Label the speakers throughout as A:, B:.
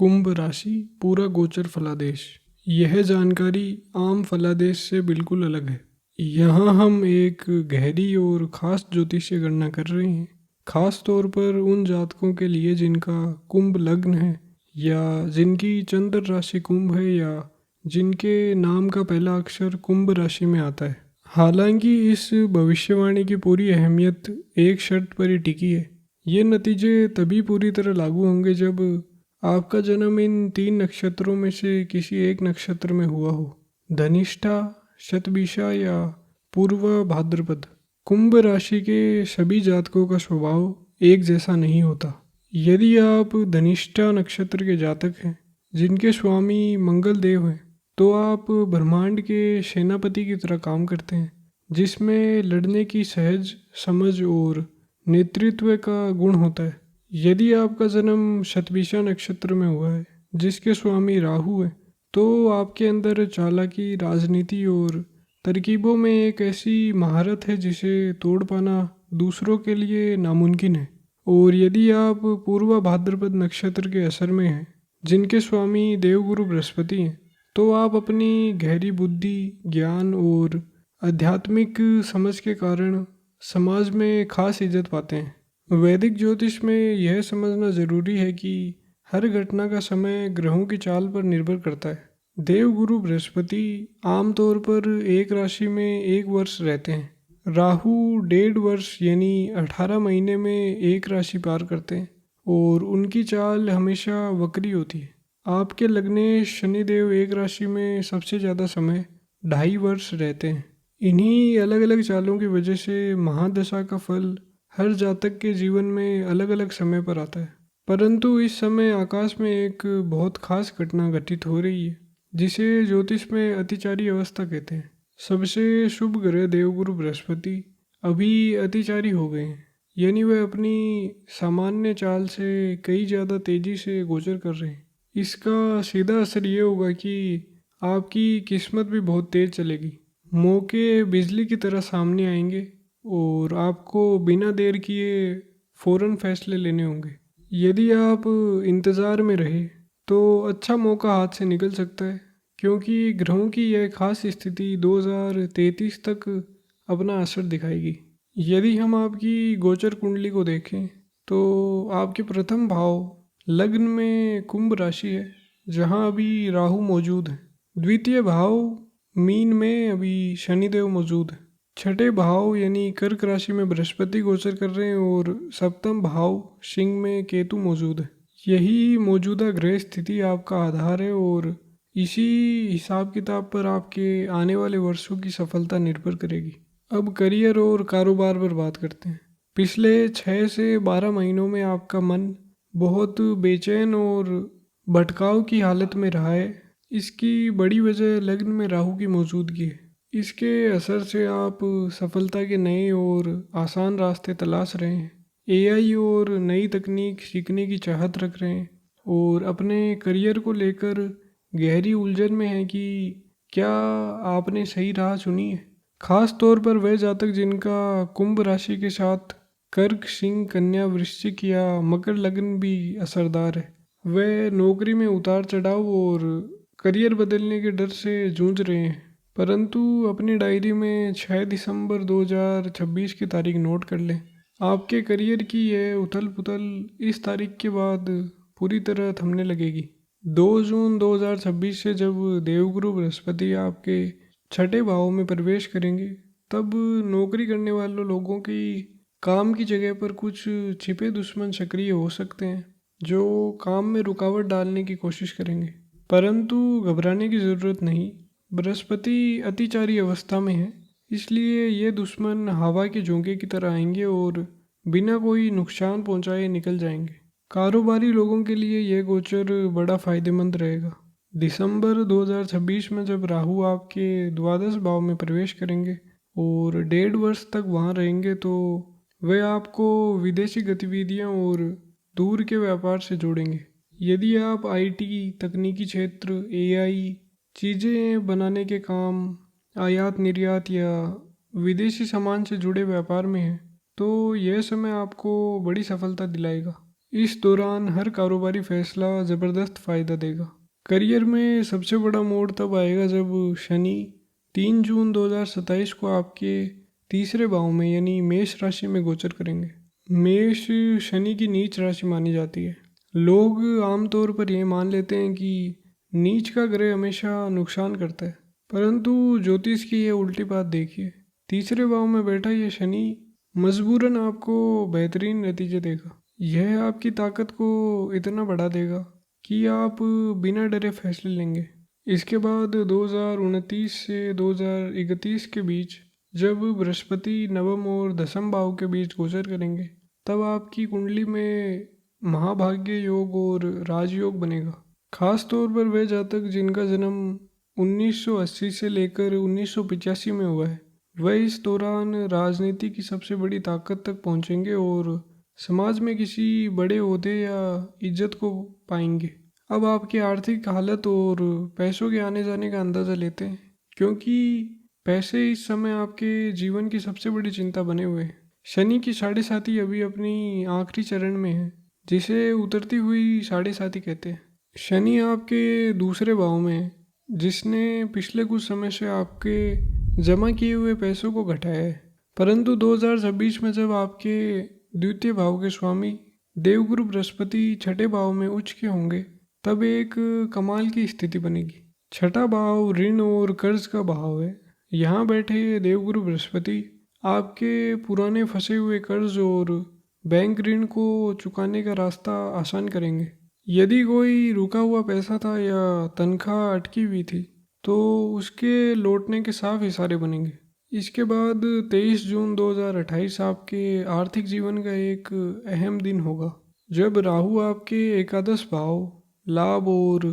A: कुंभ राशि पूरा गोचर फलादेश। यह जानकारी आम फलादेश से बिल्कुल अलग है। यहाँ हम एक गहरी और ख़ास ज्योतिषीय गणना कर रहे हैं, खास तौर पर उन जातकों के लिए जिनका कुंभ लग्न है या जिनकी चंद्र राशि कुंभ है या जिनके नाम का पहला अक्षर कुंभ राशि में आता है। हालांकि इस भविष्यवाणी की पूरी अहमियत एक शर्त पर ही टिकी है। ये नतीजे तभी पूरी तरह लागू होंगे जब आपका जन्म इन 3 नक्षत्रों में से किसी एक नक्षत्र में हुआ हो, धनिष्ठा, शतभिषा या पूर्व भाद्रपद। कुंभ राशि के सभी जातकों का स्वभाव एक जैसा नहीं होता। यदि आप धनिष्ठा नक्षत्र के जातक हैं जिनके स्वामी मंगल देव हैं, तो आप ब्रह्मांड के सेनापति की तरह काम करते हैं, जिसमें लड़ने की सहज समझ और नेतृत्व का गुण होता है। यदि आपका जन्म शतभिषा नक्षत्र में हुआ है जिसके स्वामी राहु है, तो आपके अंदर चालाकी, राजनीति और तरकीबों में एक ऐसी महारत है जिसे तोड़ पाना दूसरों के लिए नामुमकिन है। और यदि आप पूर्व भाद्रपद नक्षत्र के असर में हैं जिनके स्वामी देवगुरु बृहस्पति हैं, तो आप अपनी गहरी बुद्धि, ज्ञान और आध्यात्मिक समझ के कारण समाज में खास इज्जत पाते हैं। वैदिक ज्योतिष में यह समझना जरूरी है कि हर घटना का समय ग्रहों की चाल पर निर्भर करता है। देवगुरु बृहस्पति आमतौर पर एक राशि में 1 वर्ष रहते हैं। राहु 1.5 वर्ष यानी 18 महीने में एक राशि पार करते हैं और उनकी चाल हमेशा वक्री होती है। आपके लग्ने शनिदेव एक राशि में सबसे ज़्यादा समय 2.5 वर्ष रहते हैं। इन्हीं अलग अलग चालों की वजह से महादशा का फल हर जातक के जीवन में अलग अलग समय पर आता है। परंतु इस समय आकाश में एक बहुत खास घटना घटित हो रही है जिसे ज्योतिष में अतिचारी अवस्था कहते हैं। सबसे शुभ ग्रह देवगुरु बृहस्पति अभी अतिचारी हो गए हैं, यानी वह अपनी सामान्य चाल से कई ज़्यादा तेजी से गोचर कर रहे हैं। इसका सीधा असर ये होगा कि आपकी किस्मत भी बहुत तेज चलेगी। मौके बिजली की तरह सामने आएंगे और आपको बिना देर किए फौरन फैसले लेने होंगे। यदि आप इंतज़ार में रहे तो अच्छा मौका हाथ से निकल सकता है, क्योंकि ग्रहों की यह खास स्थिति 2033 तक अपना असर दिखाएगी। यदि हम आपकी गोचर कुंडली को देखें तो आपके प्रथम भाव लग्न में कुंभ राशि है जहां अभी राहु मौजूद है। द्वितीय भाव मीन में अभी शनिदेव मौजूद है। छठे भाव यानी कर्क राशि में बृहस्पति गोचर कर रहे हैं और सप्तम भाव सिंह में केतु मौजूद है। यही मौजूदा ग्रह स्थिति आपका आधार है और इसी हिसाब किताब पर आपके आने वाले वर्षों की सफलता निर्भर करेगी। अब करियर और कारोबार पर बात करते हैं। पिछले 6 से 12 महीनों में आपका मन बहुत बेचैन और भटकाव की हालत में रहा है। इसकी बड़ी वजह लग्न में राहु की मौजूदगी है। इसके असर से आप सफलता के नए और आसान रास्ते तलाश रहे हैं, एआई और नई तकनीक सीखने की चाहत रख रहे हैं और अपने करियर को लेकर गहरी उलझन में हैं कि क्या आपने सही राह चुनी है। खास तौर पर वह जातक जिनका कुंभ राशि के साथ कर्क, सिंह, कन्या, वृश्चिक या मकर लग्न भी असरदार है, वह नौकरी में उतार चढ़ाव और करियर बदलने के डर से जूझ रहे हैं। परंतु अपनी डायरी में 6 दिसंबर 2026 की तारीख नोट कर लें। आपके करियर की यह उथल पुथल इस तारीख के बाद पूरी तरह थमने लगेगी। 2 जून 2026 से जब देवगुरु बृहस्पति आपके छठे भाव में प्रवेश करेंगे, तब नौकरी करने वाले लोगों की काम की जगह पर कुछ छिपे दुश्मन सक्रिय हो सकते हैं जो काम में रुकावट डालने की कोशिश करेंगे। परंतु घबराने की ज़रूरत नहीं। बृहस्पति अतिचारी अवस्था में है, इसलिए ये दुश्मन हवा के झोंके की तरह आएंगे और बिना कोई नुकसान पहुंचाए निकल जाएंगे। कारोबारी लोगों के लिए यह गोचर बड़ा फायदेमंद रहेगा। दिसंबर 2026 में जब राहु आपके द्वादश भाव में प्रवेश करेंगे और 1.5 वर्ष तक वहाँ रहेंगे, तो वह आपको विदेशी गतिविधियाँ और दूर के व्यापार से जोड़ेंगे। यदि आप आईटी, तकनीकी क्षेत्र, एआई, चीज़ें बनाने के काम, आयात निर्यात या विदेशी सामान से जुड़े व्यापार में हैं, तो यह समय आपको बड़ी सफलता दिलाएगा। इस दौरान हर कारोबारी फैसला ज़बरदस्त फ़ायदा देगा। करियर में सबसे बड़ा मोड़ तब आएगा जब शनि 3 जून 2027 को आपके तीसरे भाव में यानी मेष राशि में गोचर करेंगे। मेष शनि की नीच राशि मानी जाती है। लोग आमतौर पर यह मान लेते हैं कि नीच का ग्रह हमेशा नुकसान करता है, परंतु ज्योतिष की यह उल्टी बात देखिए। तीसरे भाव में बैठा यह शनि मजबूरन आपको बेहतरीन नतीजे देगा। यह आपकी ताकत को इतना बढ़ा देगा कि आप बिना डरे फैसले लेंगे। इसके बाद 2029 से 2031 के बीच जब बृहस्पति नवम और दसम भाव के बीच गोचर करेंगे, तब आपकी कुंडली में महाभाग्य योग और राजयोग बनेगा। खास तौर पर वे जातक जिनका जन्म 1980 से लेकर 1985 में हुआ है, वह इस दौरान राजनीति की सबसे बड़ी ताकत तक पहुंचेंगे और समाज में किसी बड़े ओहदे या इज्जत को पाएंगे। अब आपकी आर्थिक हालत और पैसों के आने जाने का अंदाज़ा लेते हैं, क्योंकि पैसे इस समय आपके जीवन की सबसे बड़ी चिंता बने हुए हैं। शनि की साढ़े साथी अभी अपनी आखिरी चरण में है, जिसे उतरती हुई साढ़े साथी कहते हैं। शनि आपके दूसरे भाव में है, जिसने पिछले कुछ समय से आपके जमा किए हुए पैसों को घटाया है। परंतु 2026 में जब आपके द्वितीय भाव के स्वामी देवगुरु बृहस्पति छठे भाव में उच्च के होंगे, तब एक कमाल की स्थिति बनेगी। छठा भाव ऋण और कर्ज का भाव है। यहाँ बैठे देवगुरु बृहस्पति आपके पुराने फंसे हुए कर्ज और बैंक ऋण को चुकाने का रास्ता आसान करेंगे। यदि कोई रुका हुआ पैसा था या तनख्वाह अटकी हुई थी, तो उसके लौटने के साफ इशारे बनेंगे। इसके बाद 23 जून 2028 आपके आर्थिक जीवन का एक अहम दिन होगा, जब राहु आपके एकादश भाव लाभ और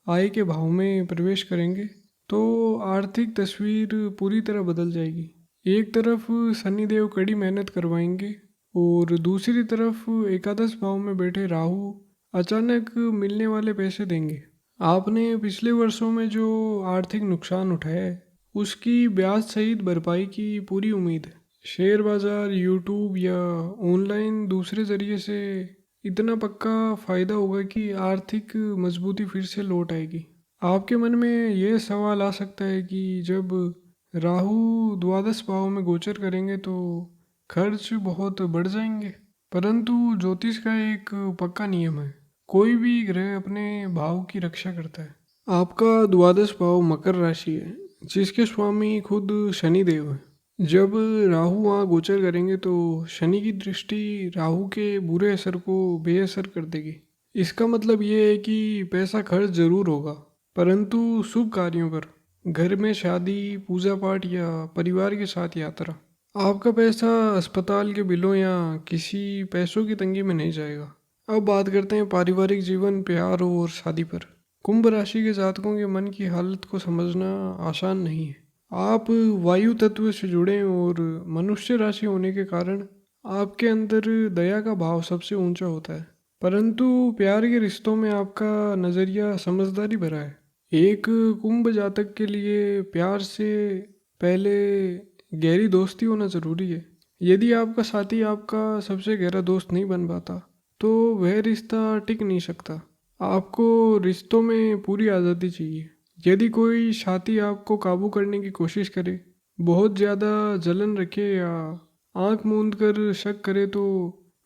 A: आय के भाव में प्रवेश करेंगे, तो आर्थिक तस्वीर पूरी तरह बदल जाएगी। एक तरफ शनिदेव कड़ी मेहनत करवाएंगे और दूसरी तरफ एकादश भाव में बैठे राहु अचानक मिलने वाले पैसे देंगे। आपने पिछले वर्षों में जो आर्थिक नुकसान उठाया है, उसकी ब्याज सहित भरपाई की पूरी उम्मीद है। शेयर बाजार, यूट्यूब या ऑनलाइन दूसरे जरिए से इतना पक्का फायदा होगा कि आर्थिक मजबूती फिर से लौट आएगी। आपके मन में यह सवाल आ सकता है कि जब राहु द्वादश भाव में गोचर करेंगे तो खर्च बहुत बढ़ जाएंगे। परंतु ज्योतिष का एक पक्का नियम है, कोई भी ग्रह अपने भाव की रक्षा करता है। आपका द्वादश भाव मकर राशि है, जिसके स्वामी खुद शनिदेव है। जब राहु वहाँ गोचर करेंगे तो शनि की दृष्टि राहु के बुरे असर को बेअसर कर देगी। इसका मतलब ये है कि पैसा खर्च जरूर होगा, परंतु शुभ कार्यों पर, घर में शादी, पूजा पाठ या परिवार के साथ यात्रा। आपका पैसा अस्पताल के बिलों या किसी पैसों की तंगी में नहीं जाएगा। अब बात करते हैं पारिवारिक जीवन, प्यार और शादी पर। कुंभ राशि के जातकों के मन की हालत को समझना आसान नहीं है। आप वायु तत्व से जुड़े हैं और मनुष्य राशि होने के कारण आपके अंदर दया का भाव सबसे ऊंचा होता है। परंतु प्यार के रिश्तों में आपका नज़रिया समझदारी भरा है। एक कुंभ जातक के लिए प्यार से पहले गहरी दोस्ती होना ज़रूरी है। यदि आपका साथी आपका सबसे गहरा दोस्त नहीं बन पाता, तो वह रिश्ता टिक नहीं सकता। आपको रिश्तों में पूरी आज़ादी चाहिए। यदि कोई साथी आपको काबू करने की कोशिश करे, बहुत ज़्यादा जलन रखे या आंख मूंद कर शक करे, तो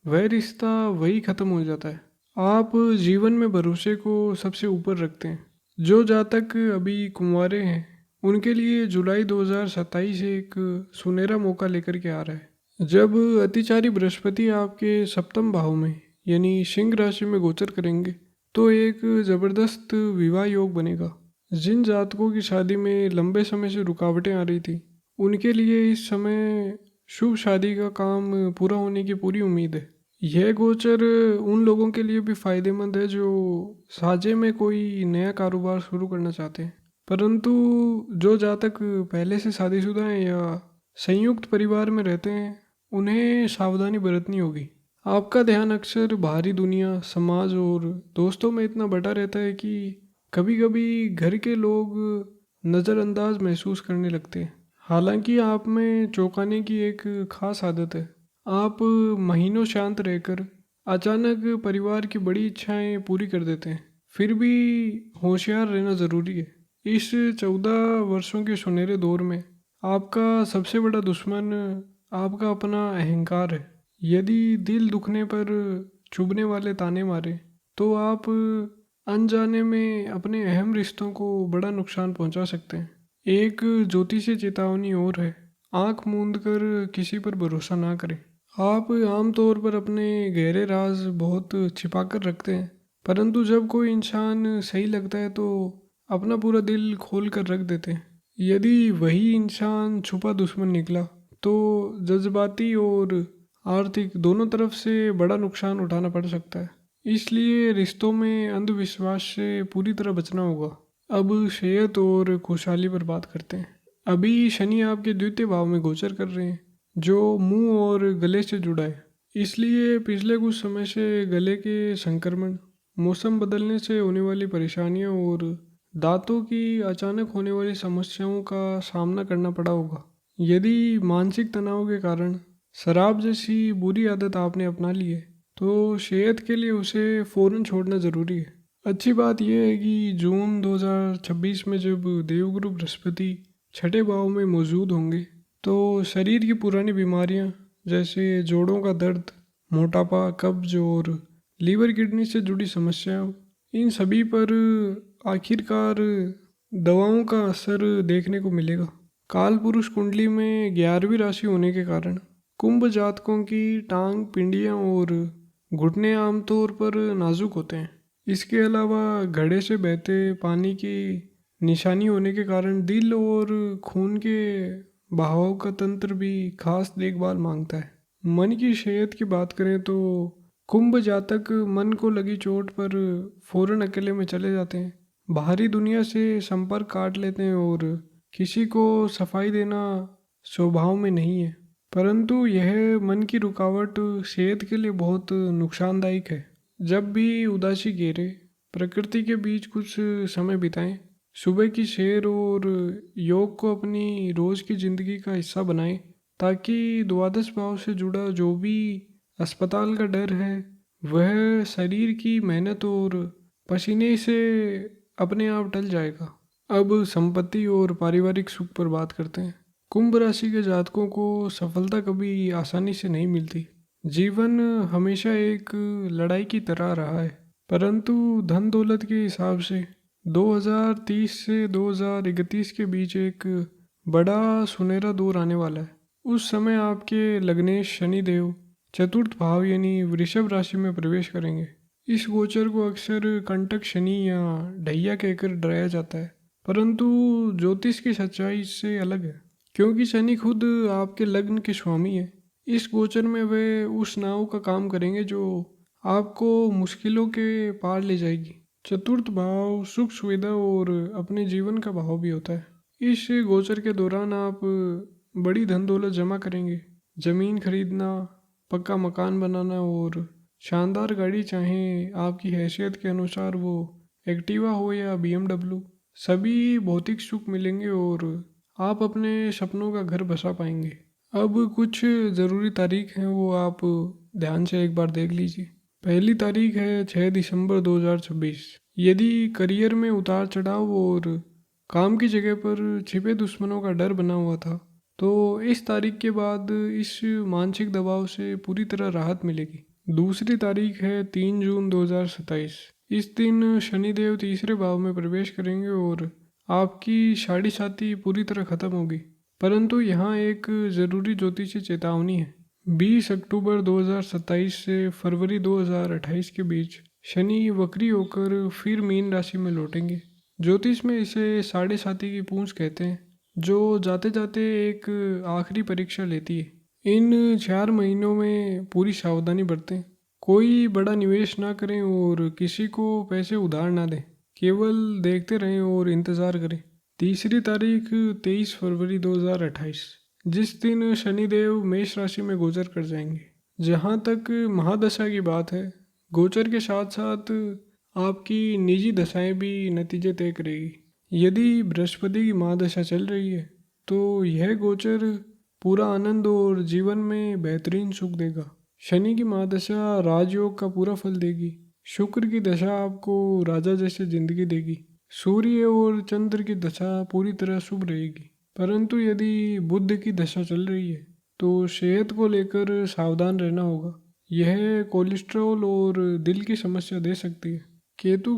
A: वह रिश्ता वही ख़त्म हो जाता है। आप जीवन में भरोसे को सबसे ऊपर रखते हैं। जो जातक अभी कुंवारे हैं, उनके लिए जुलाई 2027 एक सुनहरा मौका लेकर के आ रहा है। जब अतिचारी बृहस्पति आपके सप्तम भाव में यानी सिंह राशि में गोचर करेंगे, तो एक ज़बरदस्त विवाह योग बनेगा। जिन जातकों की शादी में लंबे समय से रुकावटें आ रही थी, उनके लिए इस समय शुभ शादी का काम पूरा होने की पूरी उम्मीद है। यह गोचर उन लोगों के लिए भी फायदेमंद है जो साझे में कोई नया कारोबार शुरू करना चाहते हैं। परंतु जो जातक पहले से शादीशुदा हैं या संयुक्त परिवार में रहते हैं, उन्हें सावधानी बरतनी होगी। आपका ध्यान अक्सर बाहरी दुनिया, समाज और दोस्तों में इतना बटा रहता है कि कभी कभी घर के लोग नज़रअंदाज महसूस करने लगते हैं। हालांकि आप में चौंकाने की एक खास आदत है। आप महीनों शांत रहकर अचानक परिवार की बड़ी इच्छाएं पूरी कर देते हैं। फिर भी होशियार रहना ज़रूरी है। इस 14 वर्षों के सुनहरे दौर में आपका सबसे बड़ा दुश्मन आपका अपना अहंकार है। यदि दिल दुखने पर चुभने वाले ताने मारे तो आप अनजाने में अपने अहम रिश्तों को बड़ा नुकसान पहुंचा सकते हैं। एक ज्योतिषीय चेतावनी और है, आंख मूंद कर किसी पर भरोसा ना करें। आप आमतौर पर अपने गहरे राज बहुत छिपा कर रखते हैं, परंतु जब कोई इंसान सही लगता है तो अपना पूरा दिल खोल कर रख देते हैं। यदि वही इंसान छुपा दुश्मन निकला तो जज्बाती और आर्थिक दोनों तरफ से बड़ा नुकसान उठाना पड़ सकता है। इसलिए रिश्तों में अंधविश्वास से पूरी तरह बचना होगा। अब सेहत और खुशहाली पर बात करते हैं। अभी शनि आपके द्वितीय भाव में गोचर कर रहे हैं, जो मुंह और गले से जुड़ा है। इसलिए पिछले कुछ समय से गले के संक्रमण, मौसम बदलने से होने वाली परेशानियों और दांतों की अचानक होने वाली समस्याओं का सामना करना पड़ा होगा। यदि मानसिक तनाव के कारण शराब जैसी बुरी आदत आपने अपना ली है तो सेहत के लिए उसे फ़ौरन छोड़ना ज़रूरी है। अच्छी बात यह है कि जून 2026 में जब देवगुरु बृहस्पति छठे भाव में मौजूद होंगे तो शरीर की पुरानी बीमारियां जैसे जोड़ों का दर्द, मोटापा, कब्ज और लीवर किडनी से जुड़ी समस्याओं, इन सभी पर आखिरकार दवाओं का असर देखने को मिलेगा। काल पुरुष कुंडली में 11वीं राशि होने के कारण कुंभ जातकों की टांग, पिंडियां और घुटने आमतौर पर नाजुक होते हैं। इसके अलावा घड़े से बहते पानी की निशानी होने के कारण दिल और खून के बहाव का तंत्र भी खास देखभाल मांगता है। मन की सेहत की बात करें तो कुंभ जातक मन को लगी चोट पर फौरन अकेले में चले जाते हैं, बाहरी दुनिया से संपर्क काट लेते हैं और किसी को सफाई देना स्वभाव में नहीं है। परंतु यह मन की रुकावट सेहत के लिए बहुत नुकसानदायक है। जब भी उदासी घेरे, प्रकृति के बीच कुछ समय बिताएं, सुबह की सैर और योग को अपनी रोज की जिंदगी का हिस्सा बनाएं, ताकि द्वादश भाव से जुड़ा जो भी अस्पताल का डर है वह शरीर की मेहनत और पसीने से अपने आप टल जाएगा। अब संपत्ति और पारिवारिक सुख पर बात करते हैं। कुंभ राशि के जातकों को सफलता कभी आसानी से नहीं मिलती। जीवन हमेशा एक लड़ाई की तरह रहा है, परंतु धन दौलत के हिसाब से 2030 से 2031 के बीच एक बड़ा सुनहरा दौर आने वाला है। उस समय आपके लग्नेश शनिदेव चतुर्थ भाव यानी वृषभ राशि में प्रवेश करेंगे। इस गोचर को अक्सर कंटक शनि या ढैया कहकर डराया जाता है, परंतु ज्योतिष की सच्चाई इससे अलग है, क्योंकि शनि खुद आपके लग्न के स्वामी है। इस गोचर में वे उस नाव का काम करेंगे जो आपको मुश्किलों के पार ले जाएगी। चतुर्थ भाव सुख सुविधा और अपने जीवन का भाव भी होता है। इस गोचर के दौरान आप बड़ी धन दौलत जमा करेंगे। जमीन खरीदना, पक्का मकान बनाना और शानदार गाड़ी, चाहे आपकी हैसियत के अनुसार वो एक्टिवा हो या BMW, सभी भौतिक सुख मिलेंगे और आप अपने सपनों का घर बसा पाएंगे। अब कुछ ज़रूरी तारीख हैं, वो आप ध्यान से एक बार देख लीजिए। पहली तारीख है 6 दिसंबर 2026। यदि करियर में उतार चढ़ाव और काम की जगह पर छिपे दुश्मनों का डर बना हुआ था तो इस तारीख के बाद इस मानसिक दबाव से पूरी तरह राहत मिलेगी। दूसरी तारीख है 3 जून 2027। इस दिन शनिदेव तीसरे भाव में प्रवेश करेंगे और आपकी साढ़े साथी पूरी तरह खत्म होगी। परंतु यहाँ एक ज़रूरी ज्योतिषी चेतावनी है। 20 अक्टूबर 2027 से फरवरी 2028 के बीच शनि वक्री होकर फिर मीन राशि में लौटेंगे। ज्योतिष में इसे साढ़े साथी की पूंछ कहते हैं, जो जाते जाते एक आखिरी परीक्षा लेती है। इन 4 महीनों में पूरी सावधानी बरतें, कोई बड़ा निवेश ना करें और किसी को पैसे उधार ना दें। केवल देखते रहें और इंतज़ार करें। तीसरी तारीख 23 फरवरी 2028, जिस दिन शनिदेव मेष राशि में गोचर कर जाएंगे। जहाँ तक महादशा की बात है, गोचर के साथ साथ आपकी निजी दशाएं भी नतीजे तय करेगी। यदि बृहस्पति की महादशा चल रही है तो यह गोचर पूरा आनंद और जीवन में बेहतरीन सुख देगा। शनि की महादशा राजयोग का पूरा फल देगी। शुक्र की दशा आपको राजा जैसे जिंदगी देगी। सूर्य और चंद्र की दशा पूरी तरह शुभ रहेगी। परंतु यदि बुध की दशा चल रही है तो सेहत को लेकर सावधान रहना होगा। यह कोलेस्ट्रॉल और दिल की समस्या दे सकती है। केतु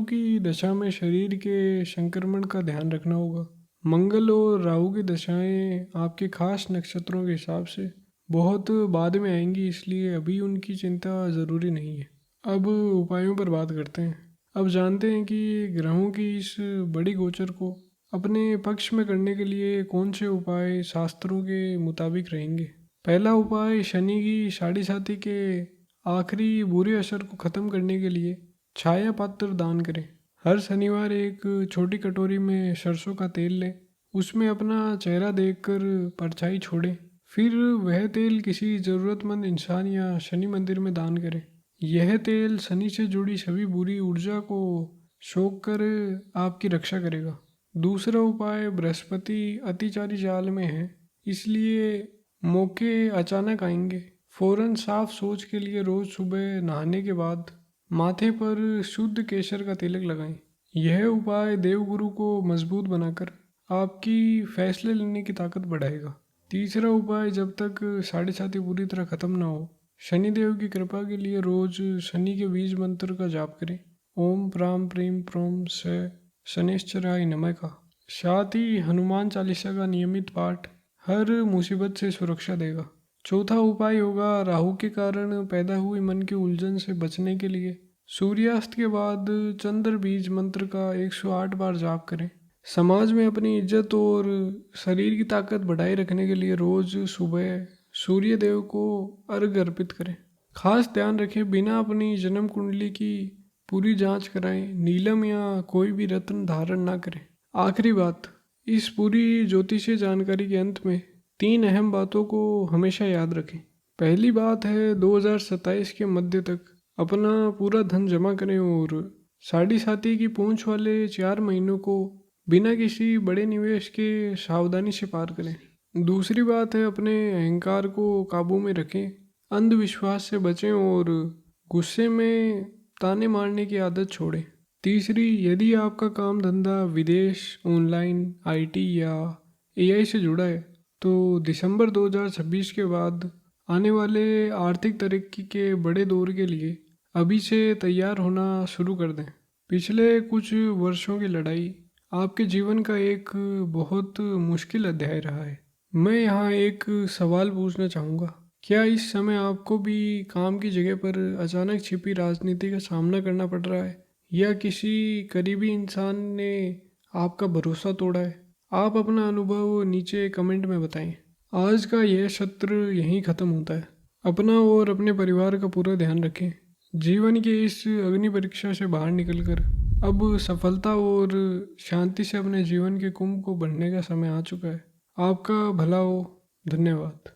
A: की दशा में शरीर के संक्रमण का ध्यान रखना होगा। मंगल और राहु की दशाएं आपके खास नक्षत्रों के हिसाब से बहुत बाद में आएंगी, इसलिए अभी उनकी चिंता ज़रूरी नहीं है। अब उपायों पर बात करते हैं। अब जानते हैं कि ग्रहों की इस बड़ी गोचर को अपने पक्ष में करने के लिए कौन से उपाय शास्त्रों के मुताबिक रहेंगे। पहला उपाय, शनि की साढ़े साथी के आखिरी बुरे असर को ख़त्म करने के लिए छाया पात्र दान करें। हर शनिवार एक छोटी कटोरी में सरसों का तेल लें, उसमें अपना चेहरा देखकर परछाई छोड़ें, फिर वह तेल किसी ज़रूरतमंद इंसान या शनि मंदिर में दान करें। यह तेल शनि से जुड़ी सभी बुरी ऊर्जा को सोख कर आपकी रक्षा करेगा। दूसरा उपाय, बृहस्पति अतिचारी जाल में है, इसलिए मौके अचानक आएंगे। फौरन साफ सोच के लिए रोज़ सुबह नहाने के बाद माथे पर शुद्ध केसर का तिलक लगाएं। यह उपाय देवगुरु को मजबूत बनाकर आपकी फैसले लेने की ताकत बढ़ाएगा। तीसरा उपाय, जब तक साढ़े साथी पूरी तरह खत्म ना हो, शनिदेव की कृपा के लिए रोज शनि के बीज मंत्र का जाप करें। ओम प्राम प्रीम प्रोम स शनिश्चराय नमः का। साथ ही हनुमान चालीसा का नियमित पाठ हर मुसीबत से सुरक्षा देगा। चौथा उपाय होगा, राहु के कारण पैदा हुई मन की उलझन से बचने के लिए सूर्यास्त के बाद चंद्र बीज मंत्र का 108 बार जाप करें। समाज में अपनी इज्जत और शरीर की ताकत बढ़ाए रखने के लिए रोज सुबह सूर्य देव को अर्घ्य अर्पित करें। खास ध्यान रखें, बिना अपनी जन्म कुंडली की पूरी जांच कराएं, नीलम या कोई भी रत्न धारण ना करें। आखिरी बात, इस पूरी ज्योतिषीय जानकारी के अंत में 3 अहम बातों को हमेशा याद रखें। पहली बात है, 2027 के मध्य तक अपना पूरा धन जमा करें और साढ़े साथी की पूंछ वाले 4 महीनों को बिना किसी बड़े निवेश के सावधानी से पार करें। दूसरी बात है, अपने अहंकार को काबू में रखें, अंधविश्वास से बचें और गुस्से में ताने मारने की आदत छोड़ें। तीसरी, यदि आपका काम धंधा विदेश, ऑनलाइन, आईटी या एआई से जुड़ा है तो दिसंबर 2026 के बाद आने वाले आर्थिक तरक्की के बड़े दौर के लिए अभी से तैयार होना शुरू कर दें। पिछले कुछ वर्षों की लड़ाई आपके जीवन का एक बहुत मुश्किल अध्याय रहा है। मैं यहाँ एक सवाल पूछना चाहूँगा, क्या इस समय आपको भी काम की जगह पर अचानक छिपी राजनीति का सामना करना पड़ रहा है या किसी करीबी इंसान ने आपका भरोसा तोड़ा है? आप अपना अनुभव नीचे कमेंट में बताएं। आज का यह सत्र यहीं ख़त्म होता है। अपना और अपने परिवार का पूरा ध्यान रखें। जीवन के इस अग्नि परीक्षा से बाहर निकलकर अब सफलता और शांति से अपने जीवन के कुंभ को भरने का समय आ चुका है। आपका भला हो। धन्यवाद।